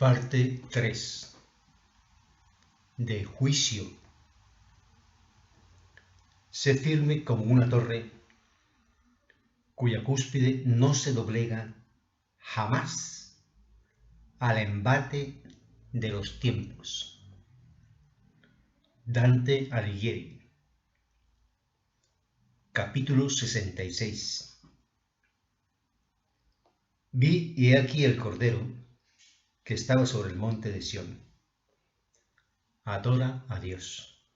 Parte 3. De juicio. Sé firme como una torre cuya cúspide no se doblega jamás al embate de los tiempos. Dante Alighieri. Capítulo 66. Vi y he aquí el Cordero que estaba sobre el monte de Sión. Adora a Dios.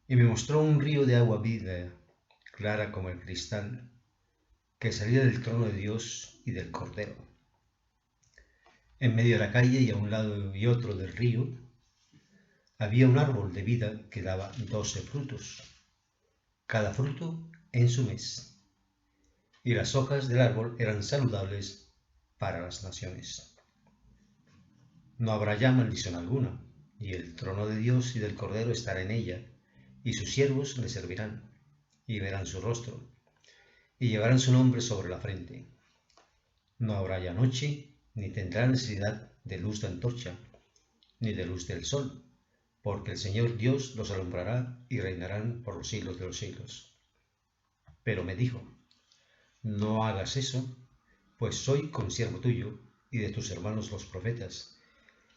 Y me mostró un río de agua viva, clara como el cristal, que salía del trono de Dios y del Cordero. En medio de la calle y a un lado y otro del río había un árbol de vida que daba 12 frutos, cada fruto en su mes, y las hojas del árbol eran saludables para las naciones. No habrá ya maldición alguna, y el trono de Dios y del Cordero estará en ella, y sus siervos le servirán, y verán su rostro, y llevarán su nombre sobre la frente. No habrá ya noche, ni tendrá necesidad de luz de antorcha, ni de luz del sol, porque el Señor Dios los alumbrará y reinarán por los siglos de los siglos. Pero me dijo: no hagas eso, pues soy consiervo tuyo y de tus hermanos los profetas,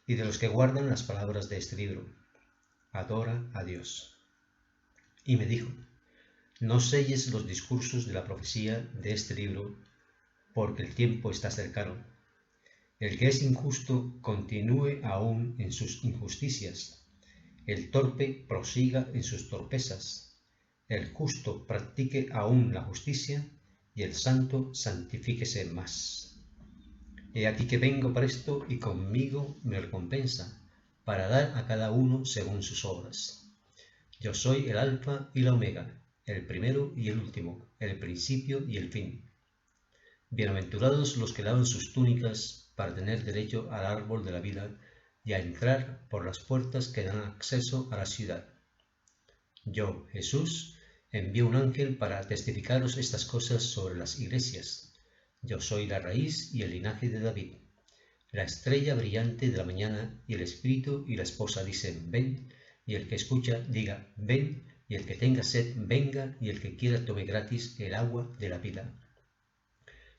y de los que guardan las palabras de este libro. Adora a Dios. Y me dijo: no selles los discursos de la profecía de este libro, porque el tiempo está cercano. El que es injusto continúe aún en sus injusticias, el torpe prosiga en sus torpezas, el justo practique aún la justicia, y el santo santifíquese más. He aquí que vengo presto, y conmigo mi recompensa, para dar a cada uno según sus obras. Yo soy el Alfa y la Omega, el primero y el último, el principio y el fin. Bienaventurados los que lavan sus túnicas para tener derecho al árbol de la vida y a entrar por las puertas que dan acceso a la ciudad. Yo, Jesús, envío un ángel para testificaros estas cosas sobre las iglesias. Yo soy la raíz y el linaje de David, la estrella brillante de la mañana, y el espíritu y la esposa dicen: ven, y el que escucha diga: ven, y el que tenga sed venga, y el que quiera tome gratis el agua de la vida.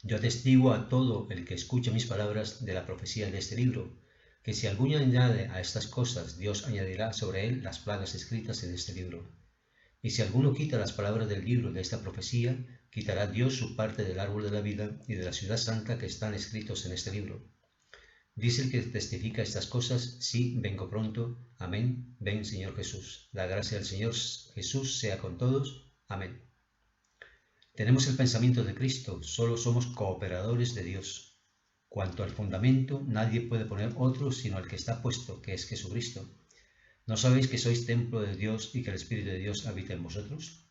Yo atestiguo a todo el que escucha mis palabras de la profecía de este libro, que si alguno añade a estas cosas, Dios añadirá sobre él las plagas escritas en este libro. Y si alguno quita las palabras del libro de esta profecía, quitará Dios su parte del árbol de la vida y de la ciudad santa que están escritos en este libro. Dice el que testifica estas cosas: sí, vengo pronto. Amén. Ven, Señor Jesús. La gracia del Señor Jesús sea con todos. Amén. Tenemos el pensamiento de Cristo, solo somos cooperadores de Dios. Cuanto al fundamento, nadie puede poner otro sino el que está puesto, que es Jesucristo. ¿No sabéis que sois templo de Dios y que el Espíritu de Dios habita en vosotros?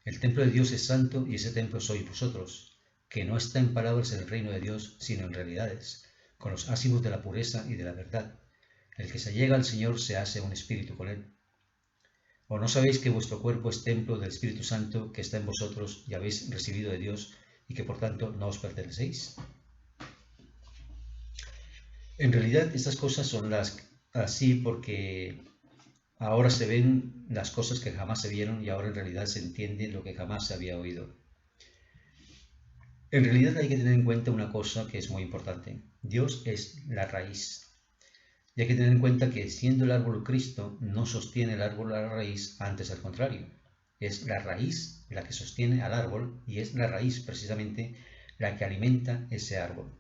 El templo de Dios es santo, y ese templo sois vosotros, que no está en palabras el reino de Dios, sino en realidades, con los ázimos de la pureza y de la verdad. El que se llega al Señor se hace un espíritu con él. ¿O no sabéis que vuestro cuerpo es templo del Espíritu Santo que está en vosotros y habéis recibido de Dios, y que por tanto no os pertenecéis? En realidad estas cosas son así porque ahora se ven las cosas que jamás se vieron, y ahora en realidad se entiende lo que jamás se había oído. En realidad hay que tener en cuenta una cosa que es muy importante. Dios es la raíz. Y hay que tener en cuenta que, siendo el árbol Cristo, no sostiene el árbol a la raíz, antes al contrario. Es la raíz la que sostiene al árbol, y es la raíz precisamente la que alimenta ese árbol.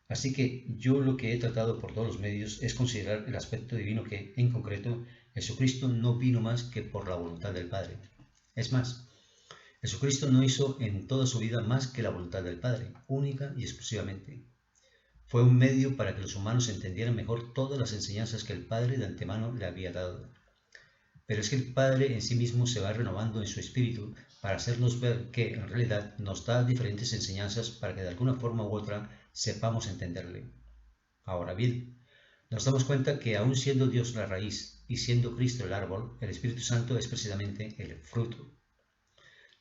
Así que yo lo que he tratado por todos los medios es considerar el aspecto divino, que, en concreto, Jesucristo no vino más que por la voluntad del Padre. Es más, Jesucristo no hizo en toda su vida más que la voluntad del Padre, única y exclusivamente. Fue un medio para que los humanos entendieran mejor todas las enseñanzas que el Padre de antemano le había dado. Pero es que el Padre en sí mismo se va renovando en su espíritu para hacernos ver que, en realidad, nos da diferentes enseñanzas para que de alguna forma u otra sepamos entenderle. Ahora bien, nos damos cuenta que, aun siendo Dios la raíz y siendo Cristo el árbol, el Espíritu Santo es precisamente el fruto.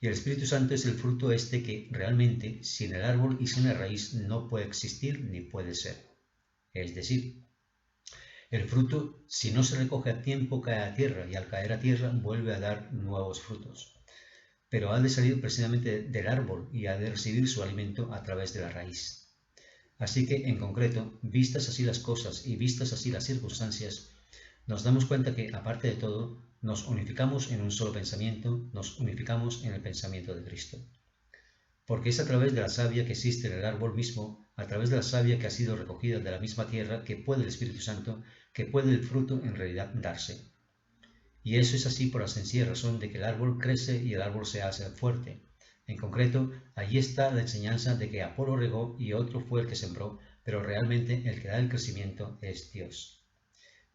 Y el Espíritu Santo es el fruto que realmente, sin el árbol y sin la raíz, no puede existir ni puede ser. Es decir, el fruto, si no se recoge a tiempo, cae a tierra y al caer a tierra vuelve a dar nuevos frutos. Pero ha de salir precisamente del árbol y ha de recibir su alimento a través de la raíz. Así que, en concreto, vistas así las cosas y vistas así las circunstancias, nos damos cuenta que, aparte de todo, nos unificamos en un solo pensamiento, nos unificamos en el pensamiento de Cristo. Porque es a través de la savia que existe en el árbol mismo, a través de la savia que ha sido recogida de la misma tierra, que puede el Espíritu Santo, que puede el fruto en realidad darse. Y eso es así por la sencilla razón de que el árbol crece y el árbol se hace fuerte. En concreto, allí está la enseñanza de que Apolo regó y otro fue el que sembró, pero realmente el que da el crecimiento es Dios.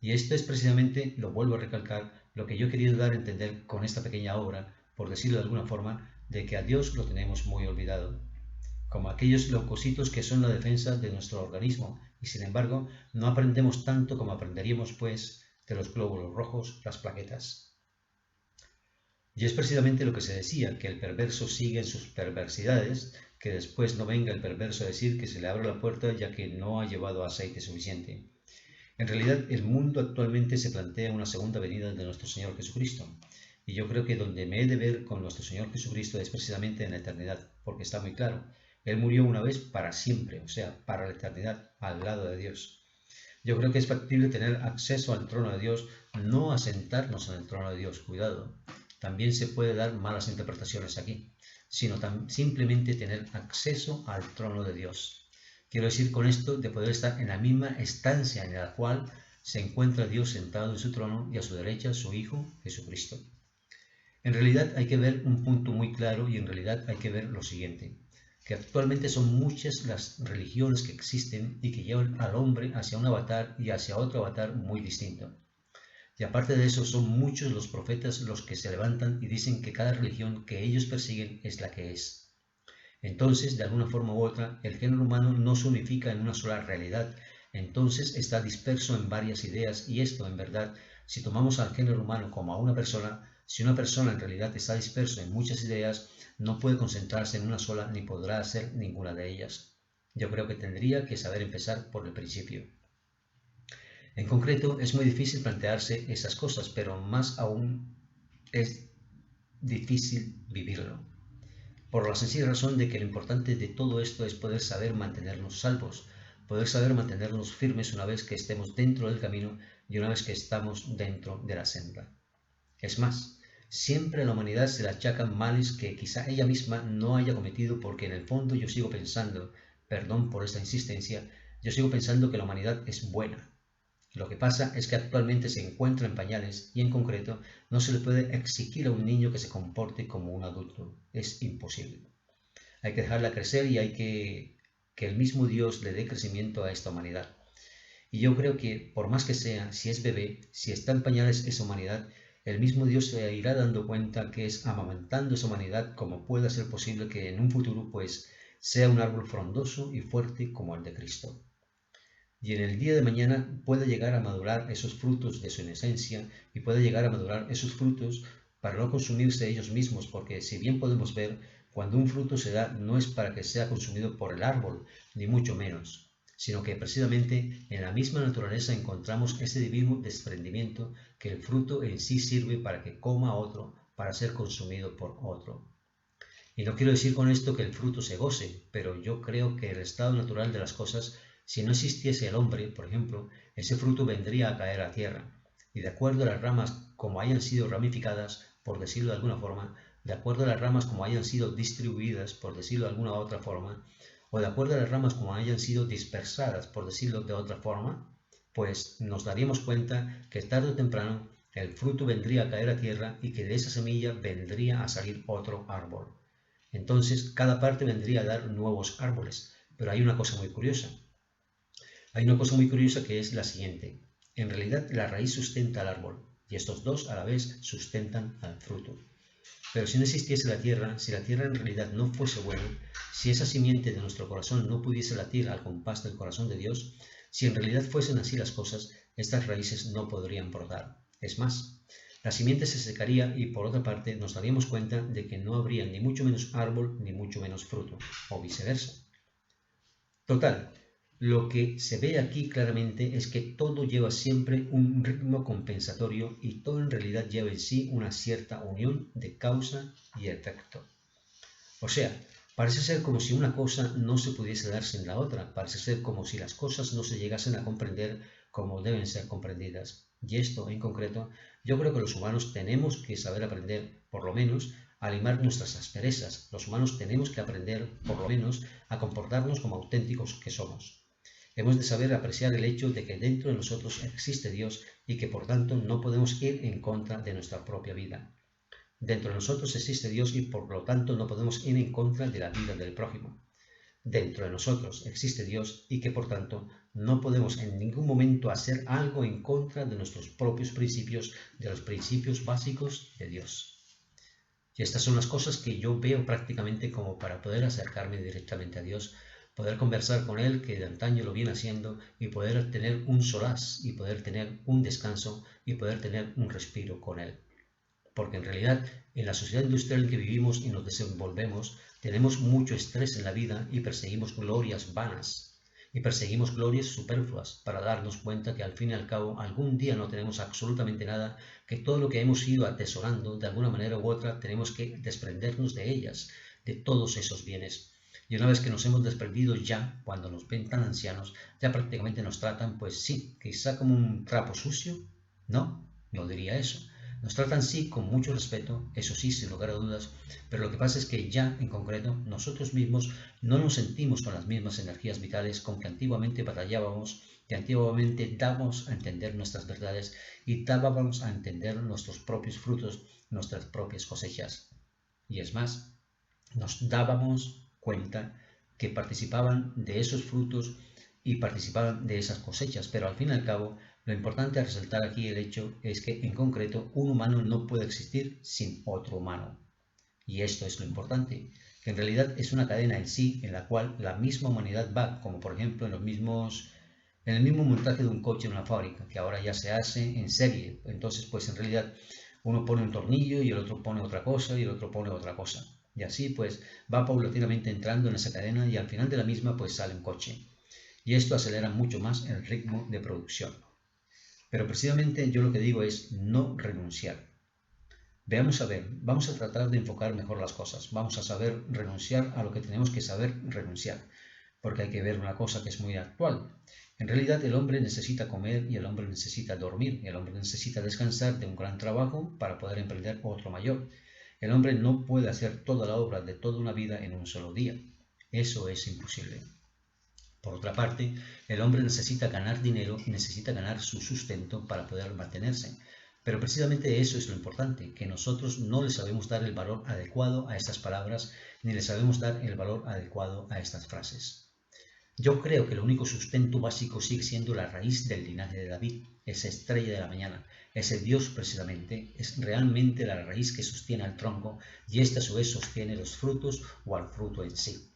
Y esto es precisamente, lo vuelvo a recalcar, lo que yo he querido dar a entender con esta pequeña obra, por decirlo de alguna forma, de que a Dios lo tenemos muy olvidado, como aquellos leucocitos que son la defensa de nuestro organismo, y sin embargo no aprendemos tanto como aprenderíamos, pues, de los glóbulos rojos, las plaquetas. Y es precisamente lo que se decía, que el perverso sigue en sus perversidades, que después no venga el perverso a decir que se le abre la puerta ya que no ha llevado aceite suficiente. En realidad, el mundo actualmente se plantea una segunda venida de nuestro Señor Jesucristo. Y yo creo que donde me he de ver con nuestro Señor Jesucristo es precisamente en la eternidad, porque está muy claro. Él murió una vez para siempre, o sea, para la eternidad, al lado de Dios. Yo creo que es factible tener acceso al trono de Dios, no a sentarnos en el trono de Dios, cuidado. También se puede dar malas interpretaciones aquí, sino simplemente tener acceso al trono de Dios. Quiero decir con esto de poder estar en la misma estancia en la cual se encuentra Dios sentado en su trono y a su derecha su Hijo Jesucristo. En realidad hay que ver un punto muy claro y en realidad hay que ver lo siguiente, que actualmente son muchas las religiones que existen y que llevan al hombre hacia un avatar y hacia otro avatar muy distinto. Y aparte de eso son muchos los profetas los que se levantan y dicen que cada religión que ellos persiguen es la que es. Entonces, de alguna forma u otra, el género humano no se unifica en una sola realidad, entonces está disperso en varias ideas y esto, en verdad, si tomamos al género humano como a una persona, si una persona en realidad está disperso en muchas ideas, no puede concentrarse en una sola ni podrá hacer ninguna de ellas. Yo creo que tendría que saber empezar por el principio. En concreto, es muy difícil plantearse esas cosas, pero más aún es difícil vivirlo. Por la sencilla razón de que lo importante de todo esto es poder saber mantenernos salvos, poder saber mantenernos firmes una vez que estemos dentro del camino y una vez que estamos dentro de la senda. Es más, siempre a la humanidad se le achacan males que quizá ella misma no haya cometido porque en el fondo yo sigo pensando, perdón por esta insistencia, yo sigo pensando que la humanidad es buena. Lo que pasa es que actualmente se encuentra en pañales y en concreto no se le puede exigir a un niño que se comporte como un adulto. Es imposible. Hay que dejarla crecer y hay que el mismo Dios le dé crecimiento a esta humanidad. Y yo creo que por más que sea, si es bebé, si está en pañales esa humanidad, el mismo Dios se irá dando cuenta que es amamantando esa humanidad como pueda ser posible que en un futuro pues sea un árbol frondoso y fuerte como el de Cristo. Y en el día de mañana puede llegar a madurar esos frutos de su inocencia y puede llegar a madurar esos frutos para no consumirse ellos mismos, porque si bien podemos ver, cuando un fruto se da no es para que sea consumido por el árbol, ni mucho menos, sino que precisamente en la misma naturaleza encontramos ese divino desprendimiento que el fruto en sí sirve para que coma otro, para ser consumido por otro. Y no quiero decir con esto que el fruto se goce, pero yo creo que el estado natural de las cosas, si no existiese el hombre, por ejemplo, ese fruto vendría a caer a tierra, y de acuerdo a las ramas como hayan sido ramificadas, por decirlo de alguna forma, de acuerdo a las ramas como hayan sido distribuidas, por decirlo de alguna otra forma, o de acuerdo a las ramas como hayan sido dispersadas, por decirlo de otra forma, pues nos daríamos cuenta que tarde o temprano el fruto vendría a caer a tierra y que de esa semilla vendría a salir otro árbol. Entonces, cada parte vendría a dar nuevos árboles. Pero hay una cosa muy curiosa. Hay una cosa muy curiosa que es la siguiente. En realidad, la raíz sustenta al árbol y estos dos a la vez sustentan al fruto. Pero si no existiese la tierra, si la tierra en realidad no fuese buena, si esa simiente de nuestro corazón no pudiese latir al compás del corazón de Dios, si en realidad fuesen así las cosas, estas raíces no podrían brotar. Es más, la simiente se secaría y por otra parte nos daríamos cuenta de que no habría ni mucho menos árbol ni mucho menos fruto, o viceversa. Total, lo que se ve aquí claramente es que todo lleva siempre un ritmo compensatorio y todo en realidad lleva en sí una cierta unión de causa y efecto. O sea, parece ser como si una cosa no se pudiese dar sin la otra, parece ser como si las cosas no se llegasen a comprender como deben ser comprendidas. Y esto, en concreto, yo creo que los humanos tenemos que saber aprender, por lo menos, a limar nuestras asperezas. Los humanos tenemos que aprender, por lo menos, a comportarnos como auténticos que somos. Hemos de saber apreciar el hecho de que dentro de nosotros existe Dios y que por tanto no podemos ir en contra de nuestra propia vida. Dentro de nosotros existe Dios y por lo tanto no podemos ir en contra de la vida del prójimo. Dentro de nosotros existe Dios y que por tanto no podemos en ningún momento hacer algo en contra de nuestros propios principios, de los principios básicos de Dios. Y estas son las cosas que yo veo prácticamente como para poder acercarme directamente a Dios, poder conversar con Él, que de antaño lo viene haciendo, y poder tener un solaz, y poder tener un descanso, y poder tener un respiro con Él. Porque en realidad, en la sociedad industrial en que vivimos y nos desenvolvemos, tenemos mucho estrés en la vida y perseguimos glorias vanas, y perseguimos glorias superfluas para darnos cuenta que al fin y al cabo algún día no tenemos absolutamente nada, que todo lo que hemos ido atesorando de alguna manera u otra tenemos que desprendernos de ellas, de todos esos bienes. Y una vez que nos hemos desprendido ya, cuando nos ven tan ancianos, ya prácticamente nos tratan, pues sí, quizá como un trapo sucio, no diría eso. Nos tratan sí con mucho respeto, eso sí, sin lugar a dudas, pero lo que pasa es que ya en concreto nosotros mismos no nos sentimos con las mismas energías vitales con que antiguamente batallábamos, que antiguamente dábamos a entender nuestras verdades y dábamos a entender nuestros propios frutos, nuestras propias cosechas. Y es más, nos dábamos cuenta que participaban de esos frutos y participaban de esas cosechas, pero al fin y al cabo lo importante a resaltar aquí el hecho es que en concreto un humano no puede existir sin otro humano. Y esto es lo importante, que en realidad es una cadena en sí en la cual la misma humanidad va, como por ejemplo en el mismo montaje de un coche en una fábrica, que ahora ya se hace en serie. Entonces, pues en realidad uno pone un tornillo y el otro pone otra cosa y el otro pone otra cosa. Y así pues va paulatinamente entrando en esa cadena y al final de la misma pues sale un coche. Y esto acelera mucho más el ritmo de producción. Pero precisamente yo lo que digo es no renunciar. Veamos a ver, vamos a tratar de enfocar mejor las cosas. Vamos a saber renunciar a lo que tenemos que saber renunciar. Porque hay que ver una cosa que es muy actual. En realidad el hombre necesita comer y el hombre necesita dormir. El hombre necesita descansar de un gran trabajo para poder emprender otro mayor. El hombre no puede hacer toda la obra de toda una vida en un solo día. Eso es imposible. Por otra parte, el hombre necesita ganar dinero y necesita ganar su sustento para poder mantenerse. Pero precisamente eso es lo importante, que nosotros no le sabemos dar el valor adecuado a estas palabras, ni le sabemos dar el valor adecuado a estas frases. Yo creo que el único sustento básico sigue siendo la raíz del linaje de David, esa estrella de la mañana, ese Dios precisamente, es realmente la raíz que sostiene al tronco y éste a su vez sostiene los frutos o al fruto en sí.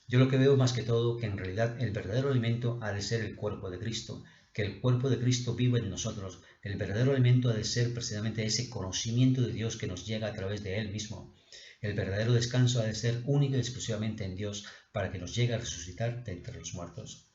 Yo lo que veo más que todo que en realidad el verdadero alimento ha de ser el cuerpo de Cristo, que el cuerpo de Cristo vive en nosotros. El verdadero alimento ha de ser precisamente ese conocimiento de Dios que nos llega a través de Él mismo. El verdadero descanso ha de ser único y exclusivamente en Dios para que nos llegue a resucitar de entre los muertos.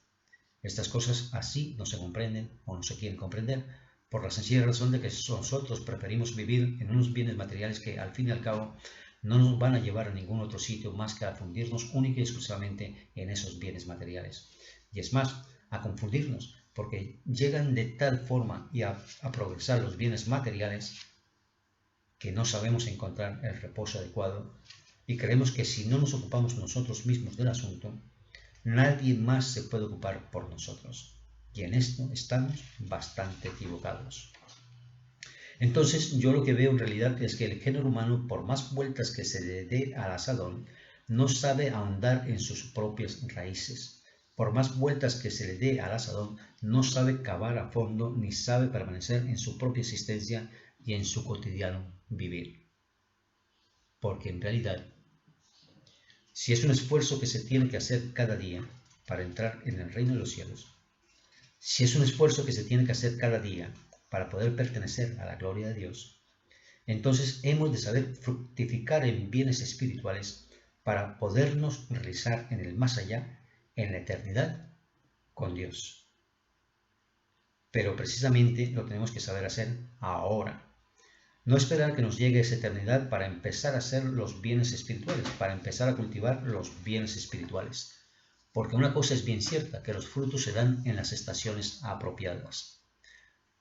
Estas cosas así no se comprenden o no se quieren comprender por la sencilla razón de que nosotros preferimos vivir en unos bienes materiales que al fin y al cabo no nos van a llevar a ningún otro sitio más que a fundirnos única y exclusivamente en esos bienes materiales. Y es más, a confundirnos, porque llegan de tal forma y a progresar los bienes materiales que no sabemos encontrar el reposo adecuado y creemos que si no nos ocupamos nosotros mismos del asunto, nadie más se puede ocupar por nosotros. Y en esto estamos bastante equivocados. Entonces yo lo que veo en realidad es que el género humano, por más vueltas que se le dé al asadón, no sabe ahondar en sus propias raíces. Por más vueltas que se le dé al asadón, no sabe cavar a fondo ni sabe permanecer en su propia existencia y en su cotidiano vivir. Porque en realidad, si es un esfuerzo que se tiene que hacer cada día para entrar en el reino de los cielos, si es un esfuerzo que se tiene que hacer cada día para poder pertenecer a la gloria de Dios, entonces hemos de saber fructificar en bienes espirituales para podernos realizar en el más allá, en la eternidad, con Dios. Pero precisamente lo tenemos que saber hacer ahora. No esperar que nos llegue esa eternidad para empezar a hacer los bienes espirituales, para empezar a cultivar los bienes espirituales. Porque una cosa es bien cierta, que los frutos se dan en las estaciones apropiadas.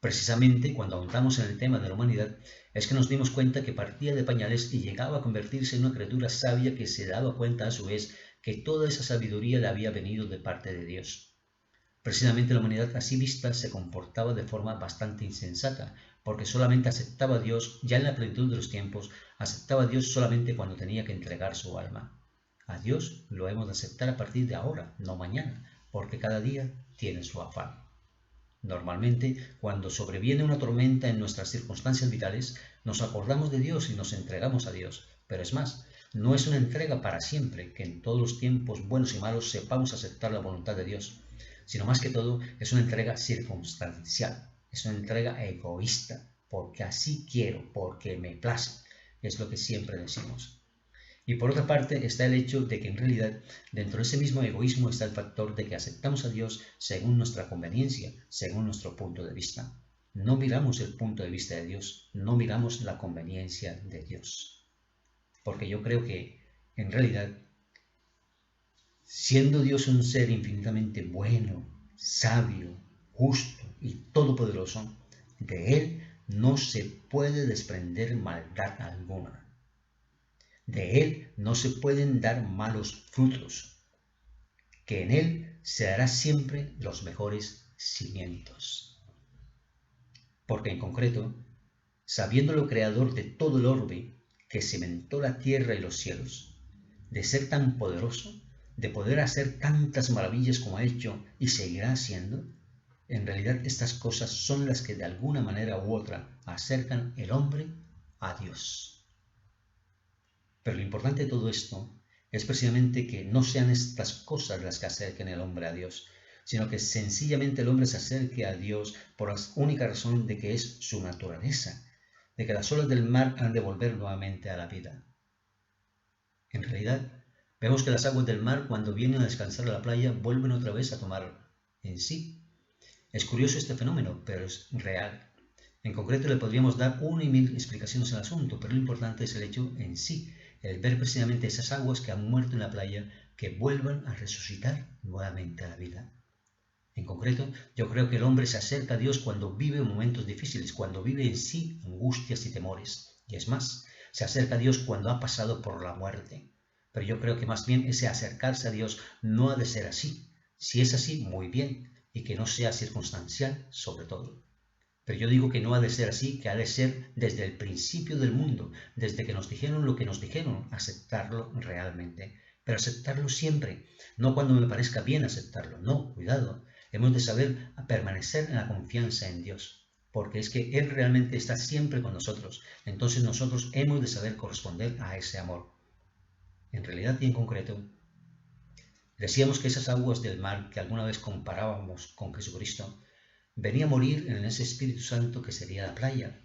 Precisamente cuando ahondamos en el tema de la humanidad, es que nos dimos cuenta que partía de pañales y llegaba a convertirse en una criatura sabia que se daba cuenta a su vez que toda esa sabiduría le había venido de parte de Dios. Precisamente la humanidad así vista se comportaba de forma bastante insensata, porque solamente aceptaba a Dios ya en la plenitud de los tiempos, aceptaba a Dios solamente cuando tenía que entregar su alma. A Dios lo hemos de aceptar a partir de ahora, no mañana, porque cada día tiene su afán. Normalmente, cuando sobreviene una tormenta en nuestras circunstancias vitales, nos acordamos de Dios y nos entregamos a Dios. Pero es más, no es una entrega para siempre, que en todos los tiempos buenos y malos sepamos aceptar la voluntad de Dios, sino más que todo es una entrega circunstancial, es una entrega egoísta, porque así quiero, porque me place, es lo que siempre decimos. Y por otra parte está el hecho de que en realidad dentro de ese mismo egoísmo está el factor de que aceptamos a Dios según nuestra conveniencia, según nuestro punto de vista. No miramos el punto de vista de Dios, no miramos la conveniencia de Dios. Porque yo creo que en realidad, siendo Dios un ser infinitamente bueno, sabio, justo y todopoderoso, de Él no se puede desprender maldad alguna. De Él no se pueden dar malos frutos, que en Él se hará siempre los mejores cimientos. Porque en concreto, sabiendo lo creador de todo el orbe, que cimentó la tierra y los cielos, de ser tan poderoso, de poder hacer tantas maravillas como ha hecho y seguirá haciendo, en realidad estas cosas son las que de alguna manera u otra acercan el hombre a Dios. Pero lo importante de todo esto es precisamente que no sean estas cosas las que acerquen el hombre a Dios, sino que sencillamente el hombre se acerque a Dios por la única razón de que es su naturaleza, de que las olas del mar han de volver nuevamente a la vida. En realidad, vemos que las aguas del mar, cuando vienen a descansar a la playa, vuelven otra vez a tomar en sí. Es curioso este fenómeno, pero es real. En concreto le podríamos dar 1.000 explicaciones al asunto, pero lo importante es el hecho en sí, el ver precisamente esas aguas que han muerto en la playa, que vuelvan a resucitar nuevamente a la vida. En concreto, yo creo que el hombre se acerca a Dios cuando vive momentos difíciles, cuando vive en sí angustias y temores. Y es más, se acerca a Dios cuando ha pasado por la muerte. Pero yo creo que más bien ese acercarse a Dios no ha de ser así. Si es así, muy bien, y que no sea circunstancial sobre todo. Pero yo digo que no ha de ser así, que ha de ser desde el principio del mundo, desde que nos dijeron lo que nos dijeron, aceptarlo realmente. Pero aceptarlo siempre, no cuando me parezca bien aceptarlo, no, cuidado. Hemos de saber permanecer en la confianza en Dios, porque es que Él realmente está siempre con nosotros. Entonces nosotros hemos de saber corresponder a ese amor. En realidad y en concreto, decíamos que esas aguas del mar que alguna vez comparábamos con Jesucristo, venía a morir en ese Espíritu Santo que sería la playa.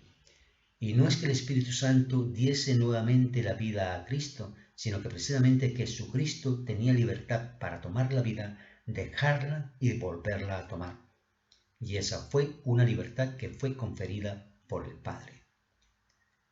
Y no es que el Espíritu Santo diese nuevamente la vida a Cristo, sino que precisamente Jesucristo tenía libertad para tomar la vida, dejarla y volverla a tomar. Y esa fue una libertad que fue conferida por el Padre.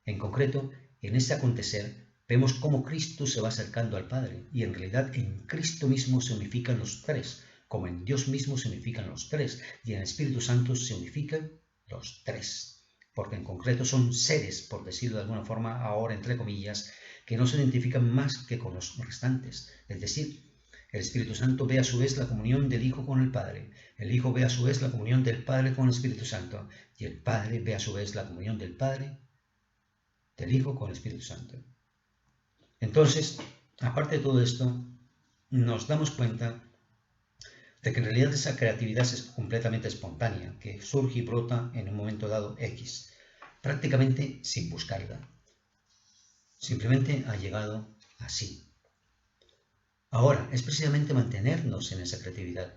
En concreto, en este acontecer, vemos cómo Cristo se va acercando al Padre, y en realidad en Cristo mismo se unifican los tres, como en Dios mismo se unifican los tres, y en el Espíritu Santo se unifican los tres, porque en concreto son seres, por decirlo de alguna forma, ahora entre comillas, que no se identifican más que con los restantes, es decir, el Espíritu Santo ve a su vez la comunión del Hijo con el Padre, el Hijo ve a su vez la comunión del Padre con el Espíritu Santo, y el Padre ve a su vez la comunión del Padre, del Hijo con el Espíritu Santo. Entonces, aparte de todo esto, nos damos cuenta de que en realidad esa creatividad es completamente espontánea, que surge y brota en un momento dado X, prácticamente sin buscarla. Simplemente ha llegado así. Ahora, es precisamente mantenernos en esa creatividad,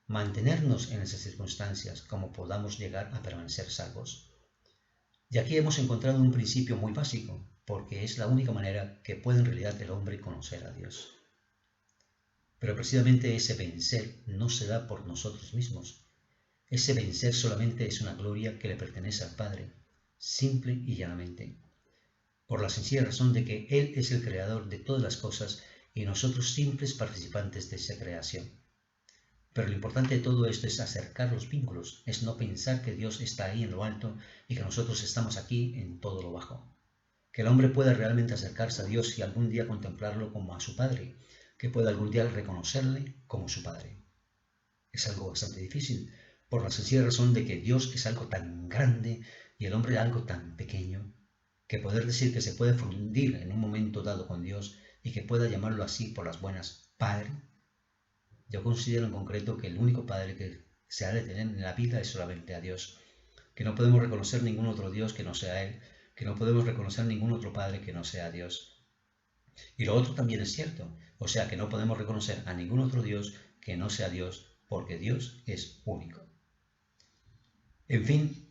mantenernos en esas circunstancias, como podamos llegar a permanecer salvos. Y aquí hemos encontrado un principio muy básico, porque es la única manera que puede en realidad el hombre conocer a Dios. Pero precisamente ese vencer no se da por nosotros mismos. Ese vencer solamente es una gloria que le pertenece al Padre, simple y llanamente, por la sencilla razón de que Él es el creador de todas las cosas y nosotros simples participantes de esa creación. Pero lo importante de todo esto es acercar los vínculos, es no pensar que Dios está ahí en lo alto y que nosotros estamos aquí en todo lo bajo. Que el hombre pueda realmente acercarse a Dios y algún día contemplarlo como a su Padre, que pueda algún día reconocerle como su Padre. Es algo bastante difícil, por la sencilla razón de que Dios es algo tan grande y el hombre algo tan pequeño, que poder decir que se puede fundir en un momento dado con Dios y que pueda llamarlo así por las buenas Padre. Yo considero en concreto que el único Padre que se ha de tener en la vida es solamente a Dios, que no podemos reconocer ningún otro Dios que no sea Él, que no podemos reconocer ningún otro Padre que no sea Dios. Y lo otro también es cierto, o sea que no podemos reconocer a ningún otro Dios que no sea Dios, porque Dios es único. En fin,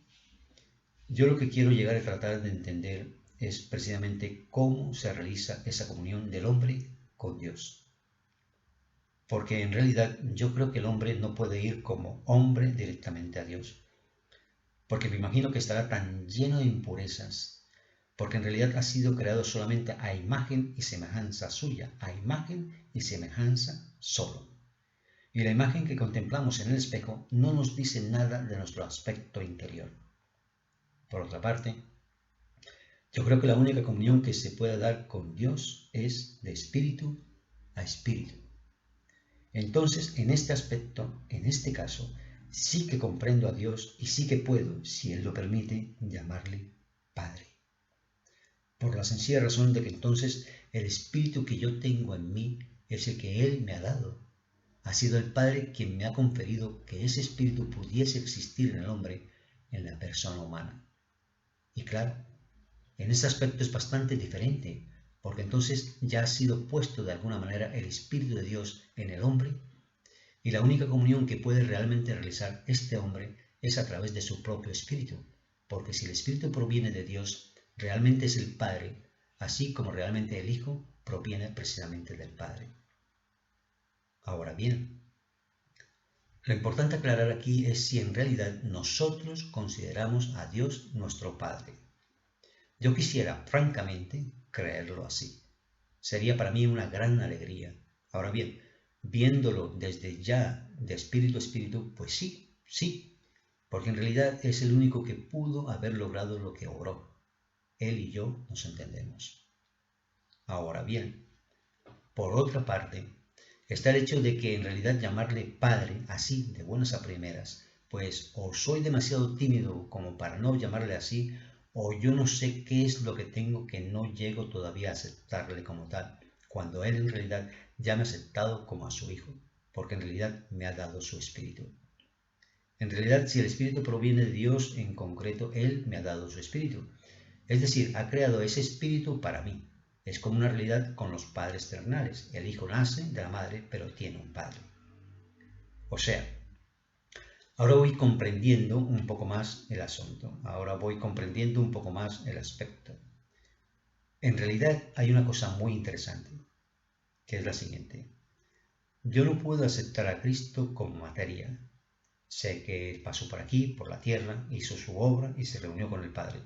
yo lo que quiero llegar a tratar de entender es precisamente cómo se realiza esa comunión del hombre con Dios. Porque en realidad yo creo que el hombre no puede ir como hombre directamente a Dios. Porque me imagino que estará tan lleno de impurezas, porque en realidad ha sido creado solamente a imagen y semejanza suya, a imagen y semejanza solo. Y la imagen que contemplamos en el espejo no nos dice nada de nuestro aspecto interior. Por otra parte, yo creo que la única comunión que se puede dar con Dios es de espíritu a espíritu. Entonces, en este aspecto, en este caso, sí que comprendo a Dios y sí que puedo, si Él lo permite, llamarle Padre. Por la sencilla razón de que entonces el espíritu que yo tengo en mí es el que Él me ha dado. Ha sido el Padre quien me ha conferido que ese espíritu pudiese existir en el hombre, en la persona humana. Y claro, en ese aspecto es bastante diferente, porque entonces ya ha sido puesto de alguna manera el Espíritu de Dios en el hombre, y la única comunión que puede realmente realizar este hombre es a través de su propio Espíritu, porque si el Espíritu proviene de Dios, realmente es el Padre, así como realmente el Hijo proviene precisamente del Padre. Ahora bien, lo importante aclarar aquí es si en realidad nosotros consideramos a Dios nuestro Padre. Yo quisiera, francamente, creerlo así. Sería para mí una gran alegría. Ahora bien, viéndolo desde ya de espíritu a espíritu, pues sí, porque en realidad es el único que pudo haber logrado lo que obró. Él y yo nos entendemos. Ahora bien, por otra parte, está el hecho de que en realidad llamarle Padre, así de buenas a primeras, pues o soy demasiado tímido como para no llamarle así, o yo no sé qué es lo que tengo que no llego todavía a aceptarle como tal, cuando Él en realidad ya me ha aceptado como a su Hijo, porque en realidad me ha dado su Espíritu. En realidad, si el Espíritu proviene de Dios en concreto, Él me ha dado su Espíritu. Es decir, ha creado ese Espíritu para mí. Es como una realidad con los padres terrenales. El Hijo nace de la madre, pero tiene un padre. O sea, ahora voy comprendiendo un poco más el asunto. Ahora voy comprendiendo un poco más el aspecto. En realidad hay una cosa muy interesante, que es la siguiente. Yo no puedo aceptar a Cristo como materia. Sé que pasó por aquí, por la tierra, hizo su obra y se reunió con el Padre.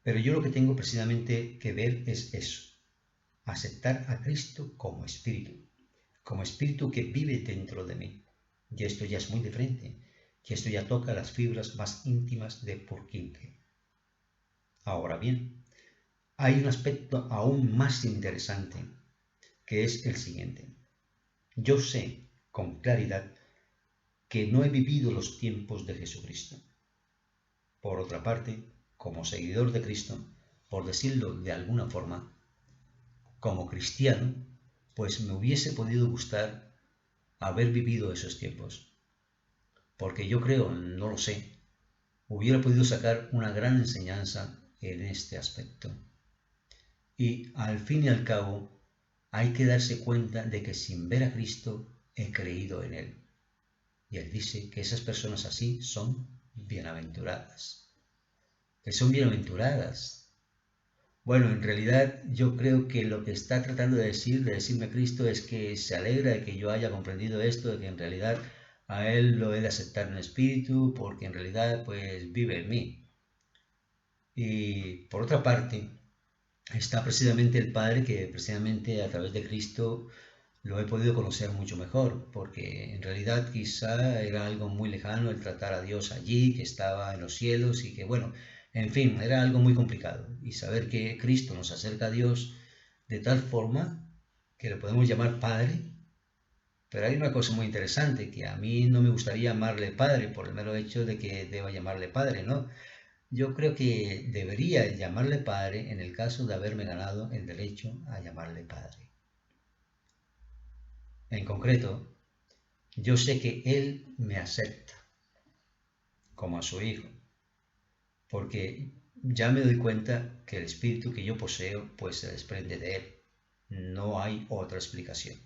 Pero yo lo que tengo precisamente que ver es eso. Aceptar a Cristo como espíritu que vive dentro de mí. Y esto ya es muy diferente, y esto ya toca las fibras más íntimas de Purkinje. Ahora bien, hay un aspecto aún más interesante, que es el siguiente. Yo sé con claridad que no he vivido los tiempos de Jesucristo. Por otra parte, como seguidor de Cristo, por decirlo de alguna forma, como cristiano, pues me hubiese podido gustar haber vivido esos tiempos. Porque yo creo, no lo sé, hubiera podido sacar una gran enseñanza en este aspecto. Y al fin y al cabo, hay que darse cuenta de que sin ver a Cristo he creído en Él. Y Él dice que esas personas así son bienaventuradas. Que son bienaventuradas. Bueno, en realidad yo creo que lo que está tratando de decir, de decirme Cristo, es que se alegra de que yo haya comprendido esto, de que en realidad a Él lo he de aceptar en espíritu, porque en realidad pues vive en mí. Y por otra parte, está precisamente el Padre que precisamente a través de Cristo lo he podido conocer mucho mejor, porque en realidad quizá era algo muy lejano el tratar a Dios allí, que estaba en los cielos y que bueno, en fin, era algo muy complicado. Y saber que Cristo nos acerca a Dios de tal forma que le podemos llamar Padre, pero hay una cosa muy interesante, que a mí no me gustaría llamarle Padre por el mero hecho de que deba llamarle Padre, ¿no? Yo creo que debería llamarle Padre en el caso de haberme ganado el derecho a llamarle Padre. En concreto, yo sé que Él me acepta como a su hijo, porque ya me doy cuenta que el espíritu que yo poseo pues se desprende de Él. No hay otra explicación.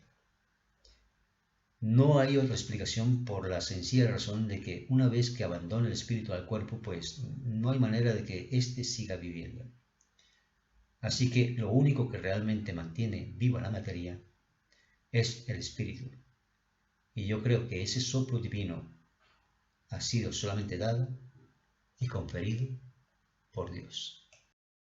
No hay otra explicación por la sencilla razón de que una vez que abandona el espíritu al cuerpo, pues no hay manera de que éste siga viviendo. Así que lo único que realmente mantiene viva la materia es el espíritu. Y yo creo que ese soplo divino ha sido solamente dado y conferido por Dios.